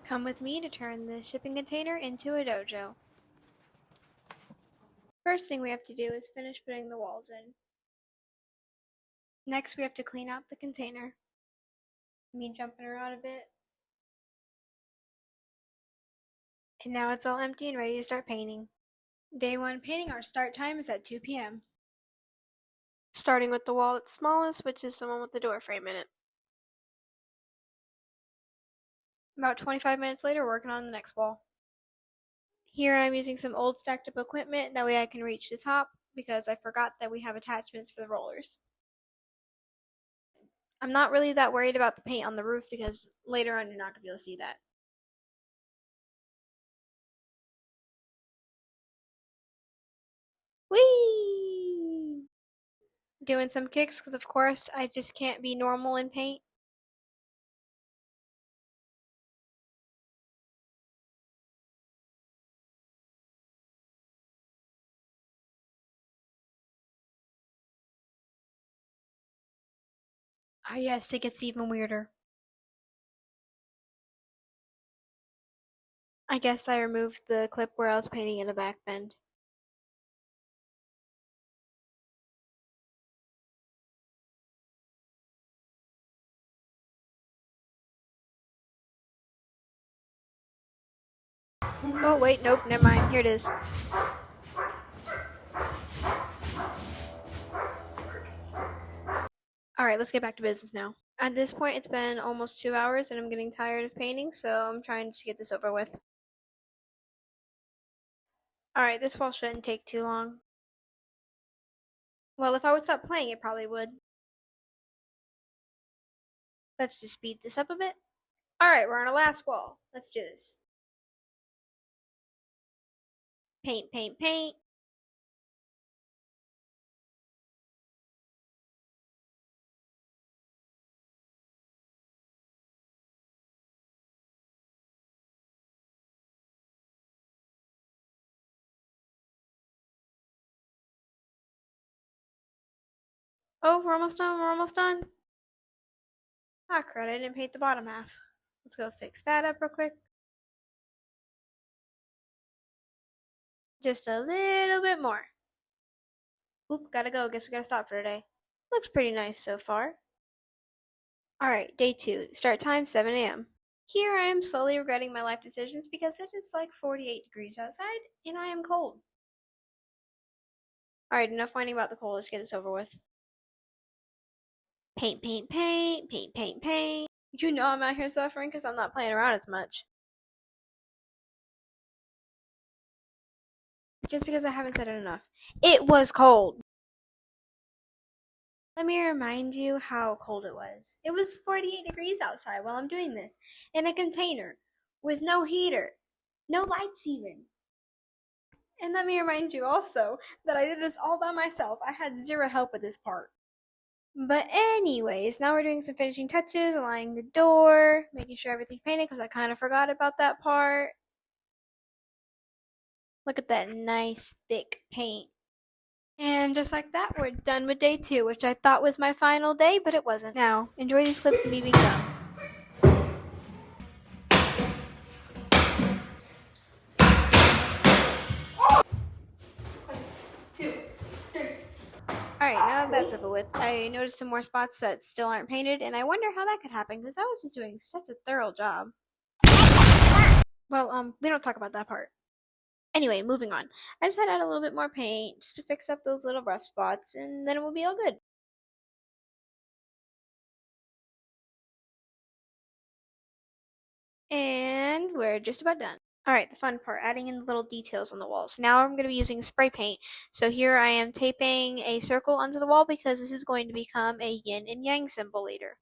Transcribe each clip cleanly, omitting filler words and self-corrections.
Come with me to turn this shipping container into a dojo. First thing we have to do is finish putting the walls in. Next we have to clean out the container. Me jumping around a bit. And now it's all empty and ready to start painting. Day 1 painting, our start time is at 2 p.m. Starting with the wall that's smallest, which is the one with the door frame in it. About 25 minutes later, working on the next wall. Here I'm using some old stacked up equipment, that way I can reach the top, because I forgot that we have attachments for the rollers. I'm not really that worried about the paint on the roof because later on you're not going to be able to see that. Whee! Doing some kicks because of course I just can't be normal in paint. Ah yes, it gets even weirder. I guess I removed the clip where I was painting in a back bend. Oh wait, nope, never mind. Here it is. Alright, let's get back to business now. At this point, it's been almost 2 hours and I'm getting tired of painting, so I'm trying to get this over with. Alright, this wall shouldn't take too long. Well, if I would stop playing, it probably would. Let's just speed this up a bit. Alright, we're on our last wall. Let's do this. Paint, paint, paint. Oh, we're almost done, we're almost done. Ah, crud, I didn't paint the bottom half. Let's go fix that up real quick. Just a little bit more. Oop, gotta go. Guess we gotta stop for today. Looks pretty nice so far. Alright, day 2. Start time 7 a.m. Here I am slowly regretting my life decisions because it is like 48 degrees outside and I am cold. Alright, enough whining about the cold. Let's get this over with. Paint, paint, paint, paint, paint, paint. You know I'm out here suffering because I'm not playing around as much. Just because I haven't said it enough. It was cold. Let me remind you how cold it was. It was 48 degrees outside while I'm doing this, in a container, with no heater, no lights even. And let me remind you also that I did this all by myself. I had zero help with this part. But anyways, now we're doing some finishing touches, aligning the door, making sure everything's painted because I kind of forgot about that part. Look at that nice thick paint. And just like that, we're done with day 2, which I thought was my final day, but it wasn't. Now, enjoy these clips of me being done. Alright, now that that's over with, I noticed some more spots that still aren't painted, and I wonder how that could happen, because I was just doing such a thorough job. Well, we don't talk about that part. Anyway, moving on. I just had to add a little bit more paint, just to fix up those little rough spots, and then it will be all good. And we're just about done. Alright, the fun part, adding in the little details on the walls. Now I'm going to be using spray paint. So here I am taping a circle onto the wall because this is going to become a yin and yang symbol later.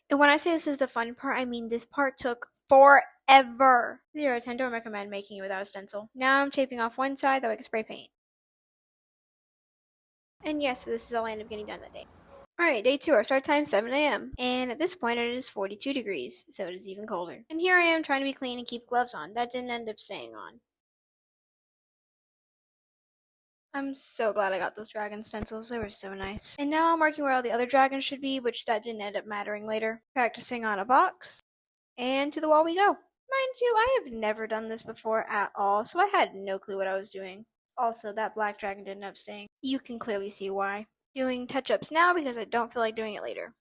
And when I say this is the fun part, I mean this part took forever. 0 out of 10, don't recommend making it without a stencil. Now I'm taping off one side that I can spray paint. And yes, so this is all I end up getting done that day. Alright, day 2, our start time 7 a.m. And at this point it is 42 degrees, so it is even colder. And here I am trying to be clean and keep gloves on. That didn't end up staying on. I'm so glad I got those dragon stencils, they were so nice. And now I'm marking where all the other dragons should be, which that didn't end up mattering later. Practicing on a box. And to the wall we go. Mind you, I have never done this before at all, so I had no clue what I was doing. Also, that black dragon didn't end up staying. You can clearly see why. Doing touch-ups now because I don't feel like doing it later.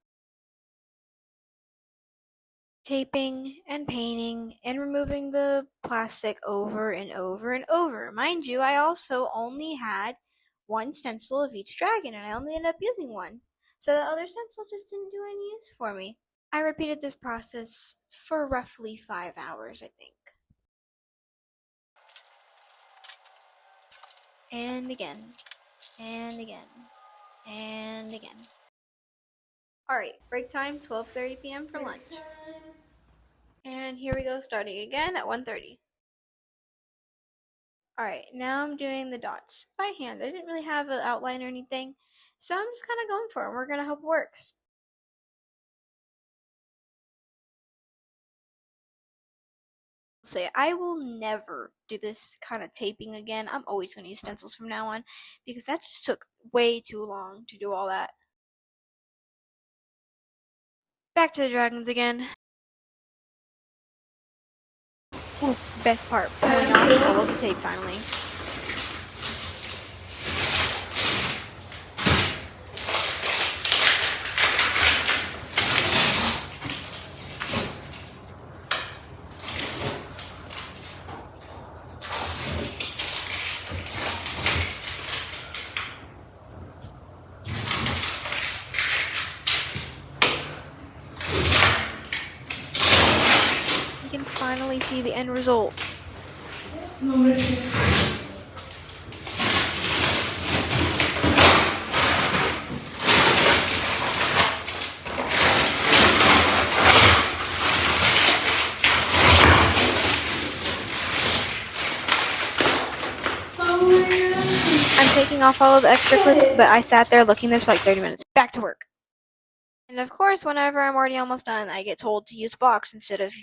Taping and painting and removing the plastic over and over and over. Mind you, I also only had one stencil of each dragon and I only ended up using one. So the other stencil just didn't do any use for me. I repeated this process for roughly 5 hours, I think. And again, and again, and again. Alright, break time, 12:30 p.m. for lunch. And here we go, starting again at 1:30. Alright, now I'm doing the dots by hand. I didn't really have an outline or anything, so I'm just kind of going for it. We're going to hope it works. Say I will never do this kind of taping again. I'm always going to use stencils from now on because that just took way too long to do all that. Back to the dragons again. Ooh, best part, pulling off all of the tape finally. You can finally see the end result. I'm taking off all of the extra clips, but I sat there looking this for like 30 minutes. Back to work. And of course, whenever I'm already almost done, I get told to use blocks instead of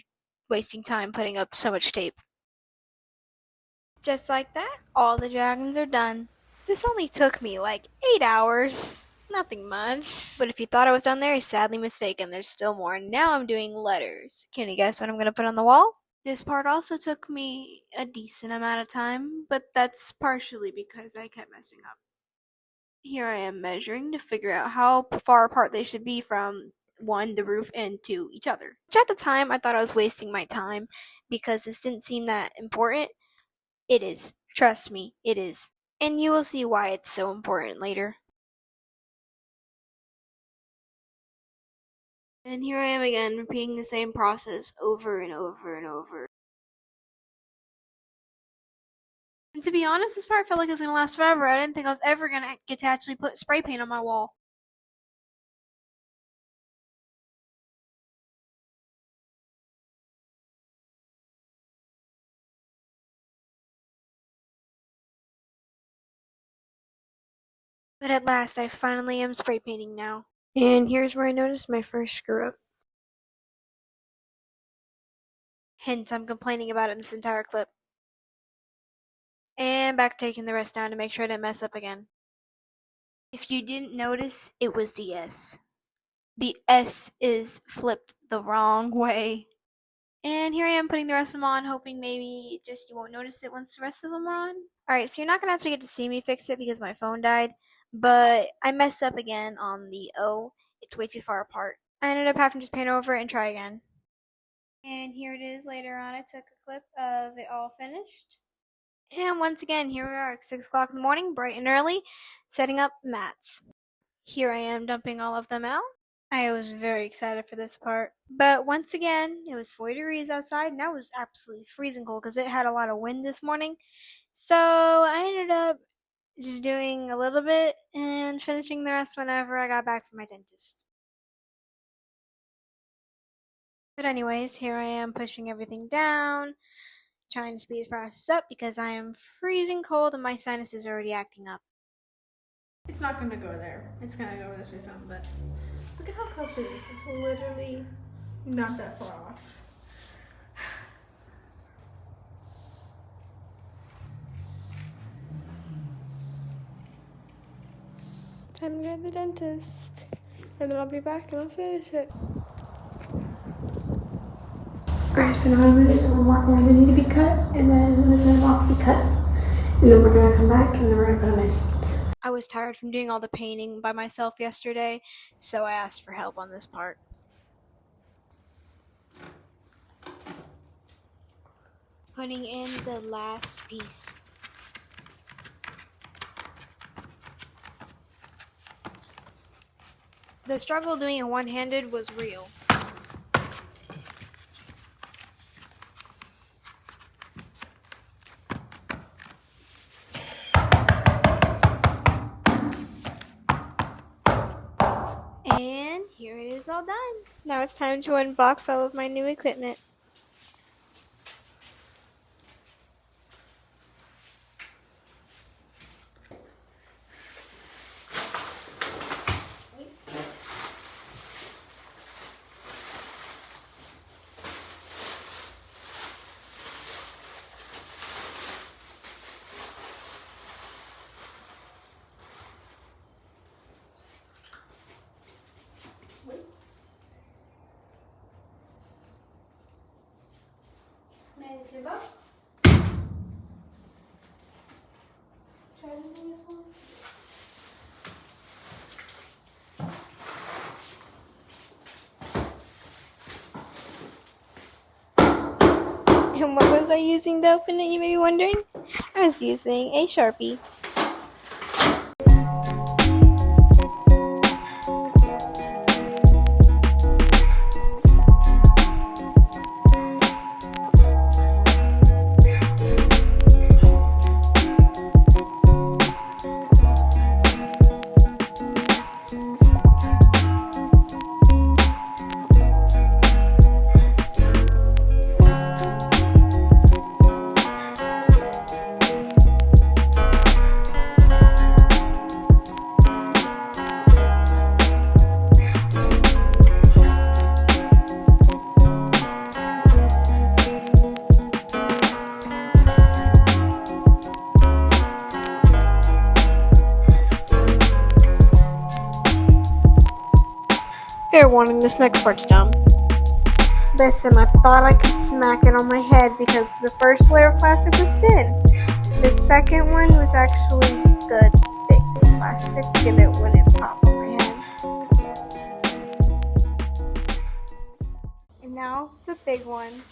wasting time putting up so much tape. Just like that, all the dragons are done. This only took me like 8 hours. Nothing much. But if you thought I was done there, you're sadly mistaken. There's still more. Now I'm doing letters. Can you guess what I'm going to put on the wall? This part also took me a decent amount of time, but that's partially because I kept messing up. Here I am measuring to figure out how far apart they should be from one, the roof, and two, each other. Which at the time I thought I was wasting my time because this didn't seem that important. It is. Trust me, it is. And you will see why it's so important later. And here I am again, repeating the same process over and over and over. And to be honest, this part felt like it was going to last forever. I didn't think I was ever going to get to actually put spray paint on my wall. But at last, I finally am spray painting now. And here's where I noticed my first screw up. Hence, I'm complaining about it in this entire clip. And back taking the rest down to make sure I didn't mess up again. If you didn't notice, it was the S. The S is flipped the wrong way. And here I am putting the rest of them on, hoping maybe just you won't notice it once the rest of them are on. Alright, so you're not going to actually get to see me fix it because my phone died, but I messed up again on the O. It's way too far apart. I ended up having to just paint over it and try again. And here it is later on. I took a clip of it all finished. And once again, here we are at 6 o'clock in the morning, bright and early, setting up mats. Here I am dumping all of them out. I was very excited for this part. But once again, it was 40 degrees outside, and that was absolutely freezing cold because it had a lot of wind this morning. So I ended up just doing a little bit and finishing the rest whenever I got back from my dentist. But anyways, here I am pushing everything down, trying to speed the process up because I am freezing cold and my sinus is already acting up. It's not gonna go there. It's gonna go this way some, but look at how close it is. It's literally not that far off. Time to go to the dentist. And then I'll be back and I'll finish it. Alright, So now I'm gonna mark where they need to be cut, and then those that have to be cut. And then we're gonna come back and then we're gonna put them in. I was tired from doing all the painting by myself yesterday, so I asked for help on this part. Putting in the last piece. The struggle doing it one-handed was real. And here it is all done. Now it's time to unbox all of my new equipment. And what was I using to open it, you may be wondering? I was using a Sharpie. Fair warning, this next part's dumb. Listen, I thought I could smack it on my head because the first layer of plastic was thin. The second one was actually good, thick plastic, and it wouldn't pop on my head. And now, the big one.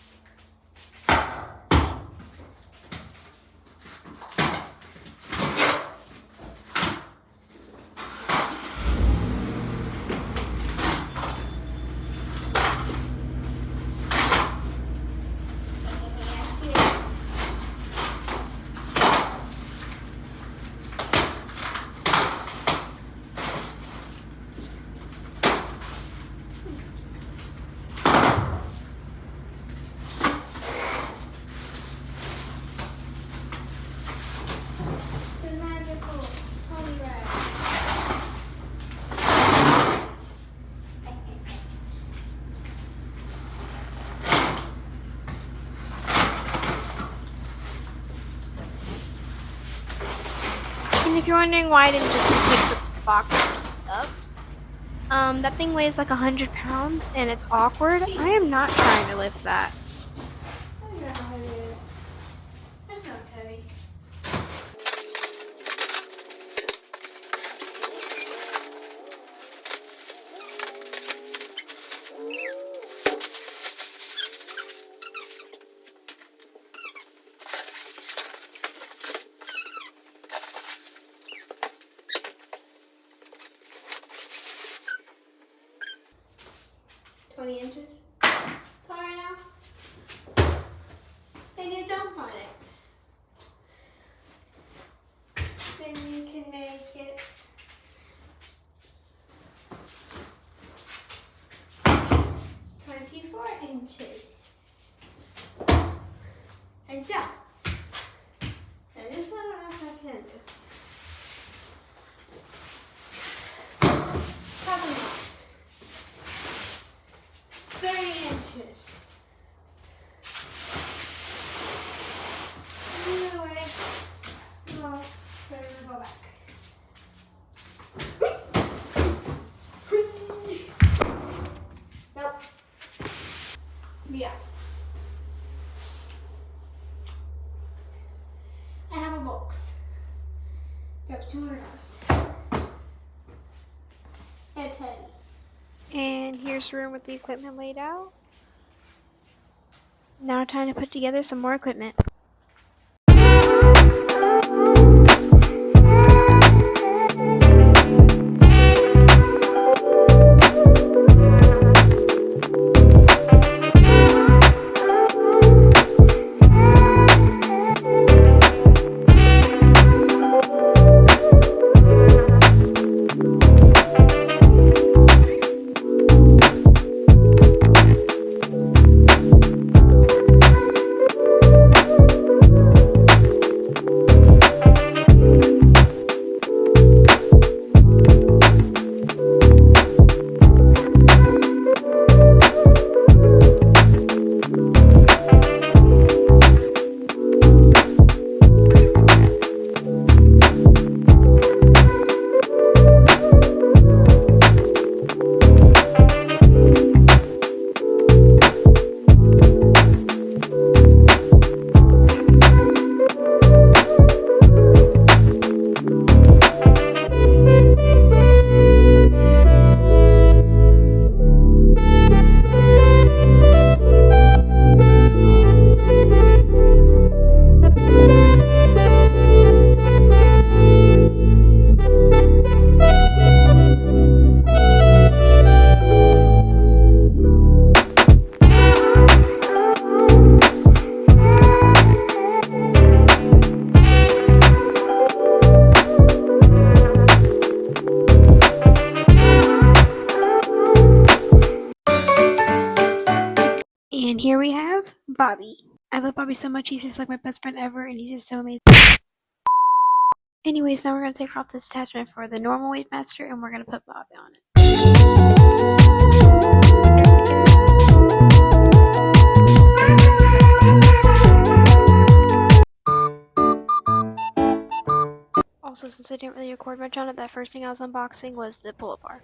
And if you're wondering why I didn't just pick the box up, that thing weighs like 100 pounds and it's awkward. I am not trying to lift that. I don't know how heavy it is. I just know it's heavy. Inches. Tall right now. And you jump on it. Then you can make it 24 inches. And jump. And this one I don't know if I can do. Probably not. 30 inches. No way. No, so we're gonna go back. Nope. Yeah. it's $200. It's heavy. And here's the room with the equipment laid out. Now time to put together some more equipment. And here we have Bobby. I love Bobby so much, he's just like my best friend ever, and he's just so amazing. Anyways, now we're going to take off this attachment for the normal weight master, and we're going to put Bobby on it. Also, since I didn't really record much on it, that first thing I was unboxing was the pull-up bar.